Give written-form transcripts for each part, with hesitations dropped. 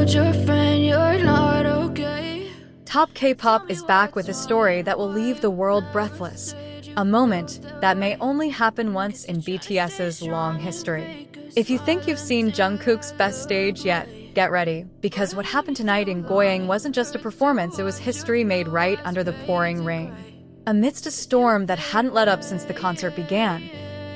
told your friend you're not okay. Top K-pop is back with a story that will leave the world breathless. A moment that may only happen once in BTS's long history. If you think you've seen Jungkook's best stage yet, get ready, because what happened tonight in Goyang wasn't just a performance, it was history made right under the pouring rain. Amidst a storm that hadn't let up since the concert began,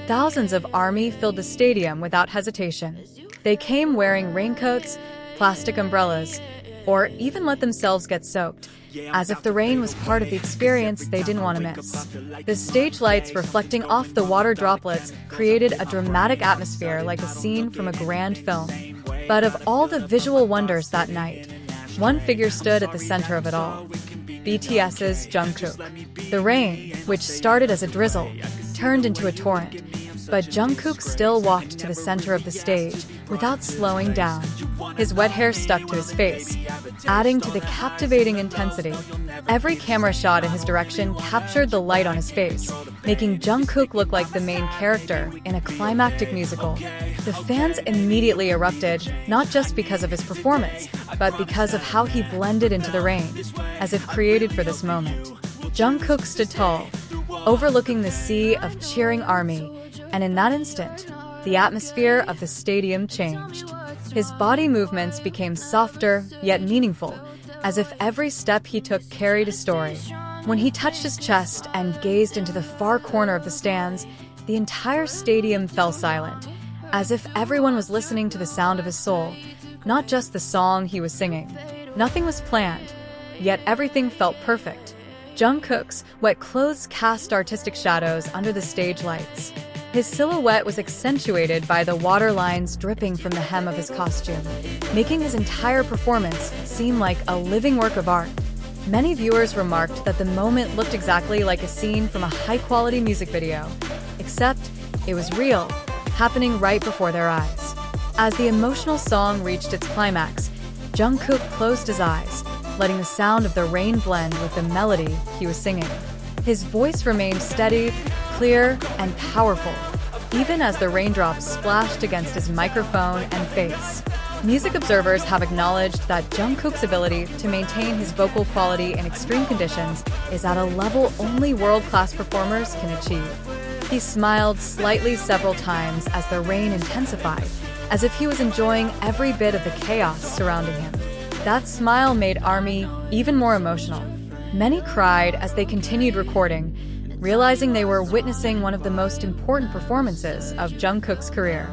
thousands of ARMY filled the stadium without hesitation. They came wearing raincoats, plastic umbrellas, or even let themselves get soaked, as if the rain was part of the experience they didn't want to miss. The stage lights reflecting off the water droplets created a dramatic atmosphere like a scene from a grand film. But of all the visual wonders that night, one figure stood at the center of it all. BTS's Jungkook. The rain, which started as a drizzle, turned into a torrent. But Jungkook still walked to the center of the stage without slowing down. His wet hair stuck to his face, adding to the captivating intensity. Every camera shot in his direction captured the light on his face, making Jungkook look like the main character in a climactic musical. The fans immediately erupted, not just because of his performance, but because of how he blended into the rain, as if created for this moment. Jungkook stood tall, overlooking the sea of cheering ARMY, and in that instant, the atmosphere of the stadium changed. His body movements became softer, yet meaningful, as if every step he took carried a story. When he touched his chest and gazed into the far corner of the stands, the entire stadium fell silent, as if everyone was listening to the sound of his soul, not just the song he was singing. Nothing was planned, yet everything felt perfect. Jungkook's wet clothes cast artistic shadows under the stage lights. His silhouette was accentuated by the water lines dripping from the hem of his costume, making his entire performance seem like a living work of art. Many viewers remarked that the moment looked exactly like a scene from a high-quality music video, except it was real, happening right before their eyes. As the emotional song reached its climax, Jungkook closed his eyes, letting the sound of the rain blend with the melody he was singing. His voice remained steady, clear, and powerful, even as the raindrops splashed against his microphone and face. Music observers have acknowledged that Jungkook's ability to maintain his vocal quality in extreme conditions is at a level only world-class performers can achieve. He smiled slightly several times as the rain intensified, as if he was enjoying every bit of the chaos surrounding him. That smile made ARMY even more emotional. Many cried as they continued recording, realizing they were witnessing one of the most important performances of Jungkook's career.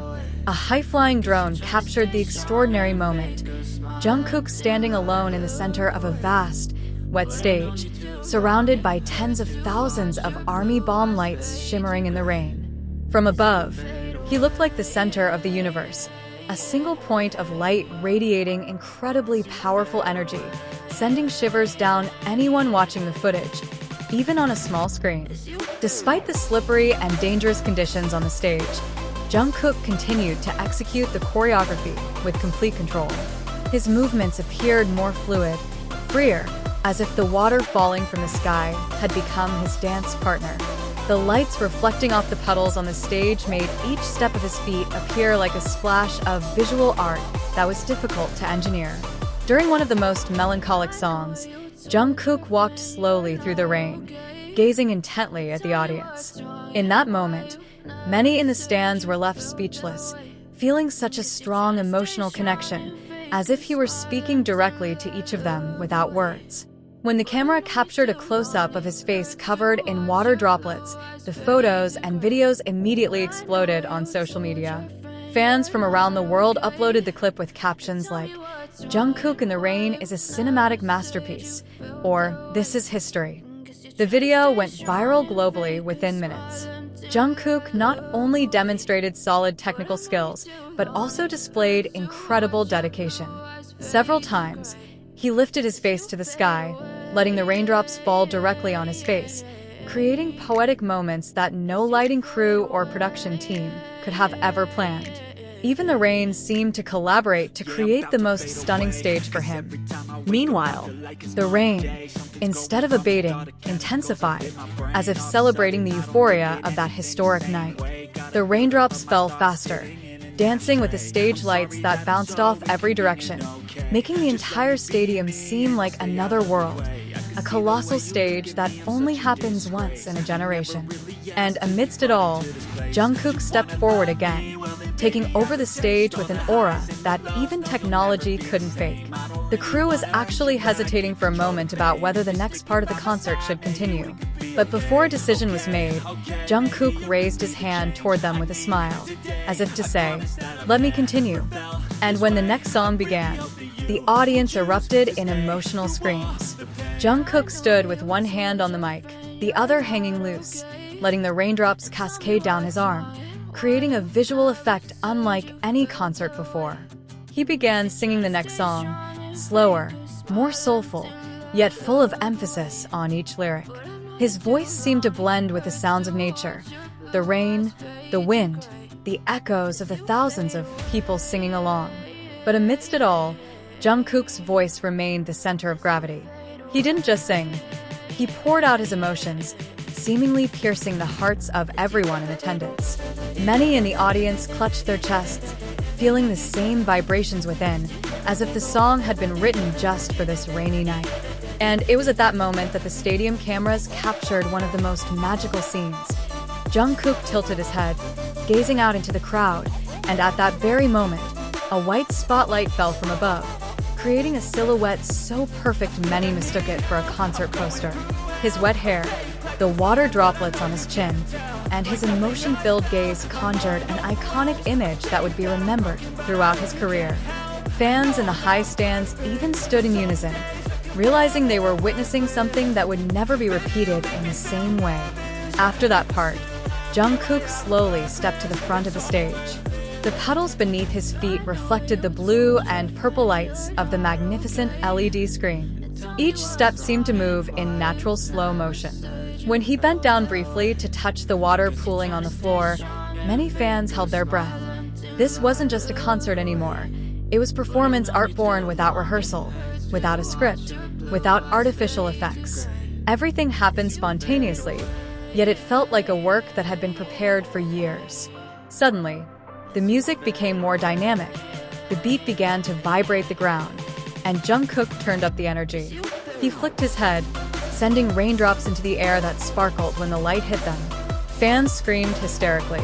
A high-flying drone captured the extraordinary moment. Jungkook standing alone in the center of a vast, wet stage, surrounded by tens of thousands of ARMY bomb lights shimmering in the rain. From above, he looked like the center of the universe, a single point of light radiating incredibly powerful energy, sending shivers down anyone watching the footage, even on a small screen. Despite the slippery and dangerous conditions on the stage, Jungkook continued to execute the choreography with complete control. His movements appeared more fluid, freer, as if the water falling from the sky had become his dance partner. The lights reflecting off the puddles on the stage made each step of his feet appear like a splash of visual art that was difficult to engineer. During one of the most melancholic songs, Jungkook walked slowly through the rain, gazing intently at the audience. In that moment, many in the stands were left speechless, feeling such a strong emotional connection, as if he were speaking directly to each of them without words. When the camera captured a close-up of his face covered in water droplets, the photos and videos immediately exploded on social media. Fans from around the world uploaded the clip with captions like, "Jungkook in the rain is a cinematic masterpiece," or "This is history." The video went viral globally within minutes. Jungkook not only demonstrated solid technical skills, but also displayed incredible dedication. Several times, he lifted his face to the sky, letting the raindrops fall directly on his face, creating poetic moments that no lighting crew or production team could have ever planned. Even the rain seemed to collaborate to create the most stunning stage for him. Meanwhile, the rain, instead of abating, intensified, as if celebrating the euphoria of that historic night. The raindrops fell faster, dancing with the stage lights that bounced off every direction, making the entire stadium seem like another world. A colossal stage that only happens once in a generation. And amidst it all, Jungkook stepped forward again, taking over the stage with an aura that even technology couldn't fake. The crew was actually hesitating for a moment about whether the next part of the concert should continue. But before a decision was made, Jungkook raised his hand toward them with a smile, as if to say, "Let me continue." And when the next song began, the audience erupted in emotional screams. Jungkook stood with one hand on the mic, the other hanging loose, letting the raindrops cascade down his arm, creating a visual effect unlike any concert before. He began singing the next song, slower, more soulful, yet full of emphasis on each lyric. His voice seemed to blend with the sounds of nature, the rain, the wind, the echoes of the thousands of people singing along. But amidst it all, Jungkook's voice remained the center of gravity. He didn't just sing, he poured out his emotions, seemingly piercing the hearts of everyone in attendance. Many in the audience clutched their chests, feeling the same vibrations within, as if the song had been written just for this rainy night. And it was at that moment that the stadium cameras captured one of the most magical scenes. Jungkook tilted his head, gazing out into the crowd, and at that very moment, a white spotlight fell from above, creating a silhouette so perfect many mistook it for a concert poster. His wet hair, the water droplets on his chin, and his emotion-filled gaze conjured an iconic image that would be remembered throughout his career. Fans in the high stands even stood in unison, realizing they were witnessing something that would never be repeated in the same way. After that part, Jungkook slowly stepped to the front of the stage. The puddles beneath his feet reflected the blue and purple lights of the magnificent LED screen. Each step seemed to move in natural slow motion. When he bent down briefly to touch the water pooling on the floor, many fans held their breath. This wasn't just a concert anymore. It was performance art born without rehearsal, without a script, without artificial effects. Everything happened spontaneously, yet it felt like a work that had been prepared for years. Suddenly, the music became more dynamic. The beat began to vibrate the ground, and Jungkook turned up the energy. He flicked his head, sending raindrops into the air that sparkled when the light hit them. Fans screamed hysterically.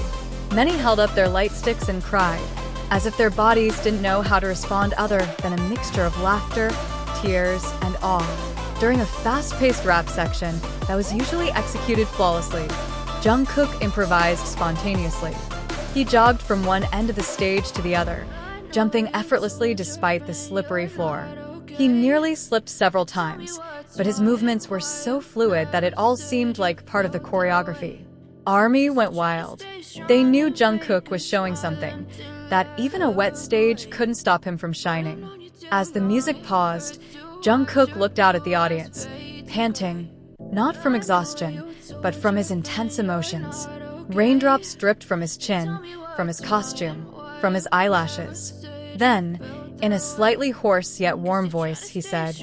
Many held up their light sticks and cried, as if their bodies didn't know how to respond other than a mixture of laughter, tears, and awe. During a fast-paced rap section that was usually executed flawlessly, Jungkook improvised spontaneously. He jogged from one end of the stage to the other, jumping effortlessly despite the slippery floor. He nearly slipped several times, but his movements were so fluid that it all seemed like part of the choreography. ARMY went wild. They knew Jungkook was showing something, that even a wet stage couldn't stop him from shining. As the music paused, Jungkook looked out at the audience, panting, not from exhaustion, but from his intense emotions. Raindrops dripped from his chin, from his costume, from his eyelashes. Then, in a slightly hoarse yet warm voice, he said,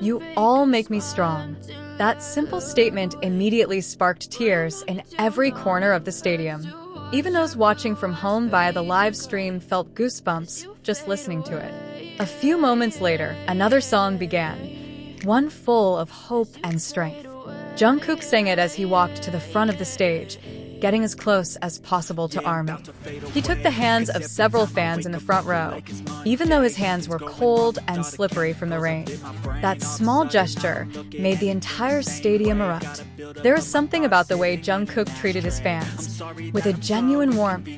"You all make me strong." That simple statement immediately sparked tears in every corner of the stadium. Even those watching from home via the live stream felt goosebumps just listening to it. A few moments later, another song began, one full of hope and strength. Jungkook sang it as he walked to the front of the stage, getting as close as possible to ARMY. He took the hands of several fans in the front row, even though his hands were cold and slippery from the rain. That small gesture made the entire stadium erupt. There was something about the way Jungkook treated his fans, with a genuine warmth,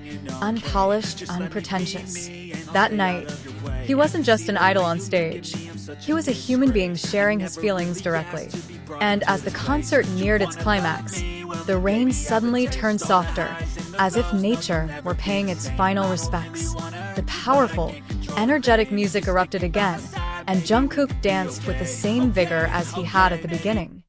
unpolished, unpretentious. That night, he wasn't just an idol on stage. He was a human being sharing his feelings directly. And as the concert neared its climax, the rain suddenly turned softer, as if nature were paying its final respects. The powerful, energetic music erupted again, and Jungkook danced with the same vigor as he had at the beginning.